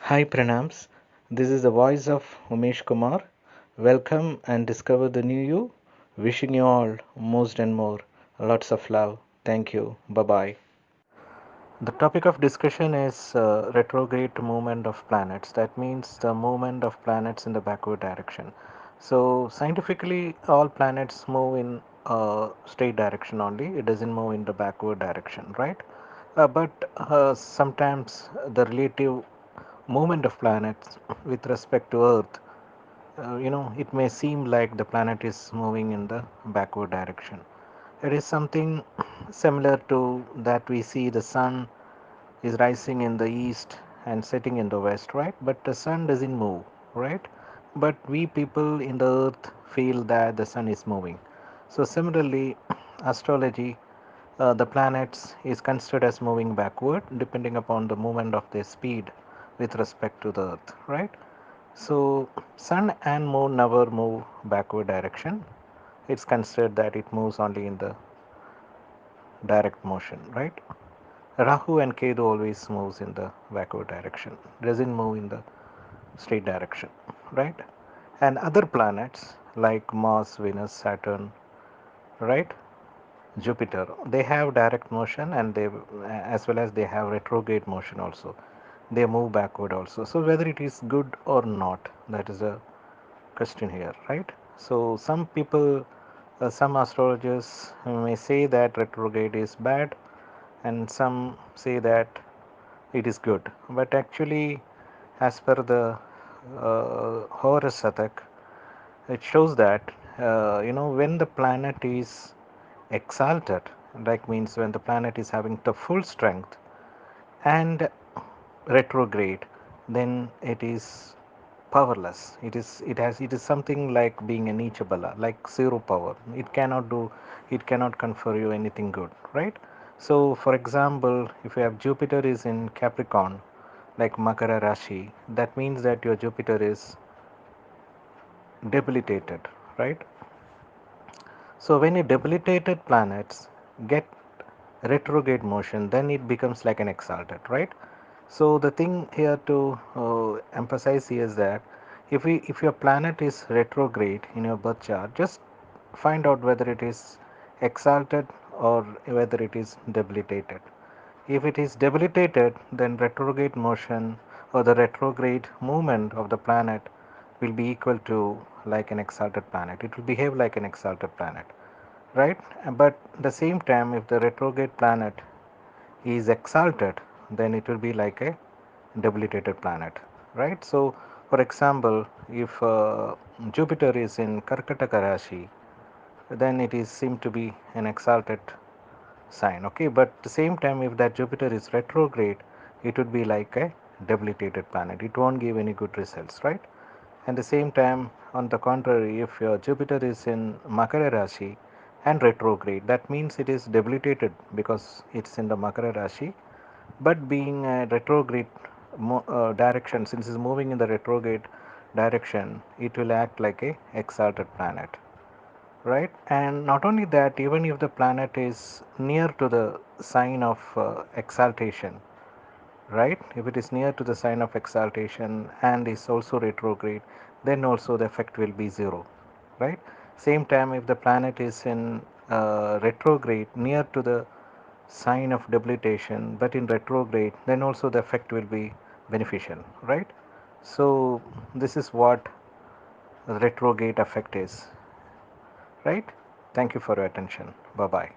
Hi Pranams, this is the voice of Umesh Kumar. Welcome and discover the new you. Wishing you all most and more. Lots of love. Thank you. Bye bye. The topic of discussion is retrograde movement of planets. That means the movement of planets in the backward direction. So, scientifically, all planets move in straight direction only. It doesn't move in the backward direction, right? But sometimes the relative movement of planets with respect to Earth, it may seem like the planet is moving in the backward direction. It is something similar to that we see the sun is rising in the east and setting in the west, right? But the sun doesn't move, right? But we people in the earth feel that the sun is moving. So similarly, astrology, the planets is considered as moving backward depending upon the movement of their speed with respect to the earth, right? So sun and moon never move backward direction. It's considered that it moves only in the direct motion, right? Rahu and Ketu always moves in the backward direction, doesn't move in the straight direction, right? And other planets like Mars, Venus, Saturn, right? Jupiter, they have direct motion and they as well as they have retrograde motion also. They move backward also. So whether it is good or not, that is a question here, right? So some people, some astrologers may say that retrograde is bad, and some say that it is good. But actually, as per the Horus Satak, it shows that when the planet is exalted, like means when the planet is having the full strength and retrograde, then it is powerless. It is something like being a Nichabala, like zero power. It cannot confer you anything good, right? So for example, if you have Jupiter is in Capricorn, like Makara Rashi, that means that your Jupiter is debilitated, right? So when a debilitated planets get retrograde motion, then it becomes like an exalted, right? So the thing here to emphasize here is that if your planet is retrograde in your birth chart, just find out whether it is exalted or whether it is debilitated. If it is debilitated, then retrograde motion or the retrograde movement of the planet will be equal to like an exalted planet. It will behave like an exalted planet, right? But at the same time, if the retrograde planet is exalted, then it will be like a debilitated planet, right? So, for example, if Jupiter is in Karkataka Rashi, then it is seem to be an exalted sign, okay? But at the same time, if that Jupiter is retrograde, it would be like a debilitated planet. It won't give any good results, right? And the same time, on the contrary, if your Jupiter is in Makara Rashi and retrograde, that means it is debilitated because it's in the Makara Rashi, but being a retrograde direction, since it's moving in the retrograde direction, it will act like a exalted planet, right? And not only that, even if the planet is near to the sign of exaltation, right? If it is near to the sign of exaltation and is also retrograde, then also the effect will be zero, right? Same time, if the planet is in retrograde near to the sign of debilitation but in retrograde, then also the effect will be beneficial, right? So this is what retrograde effect is, right? Thank you for your attention. Bye bye.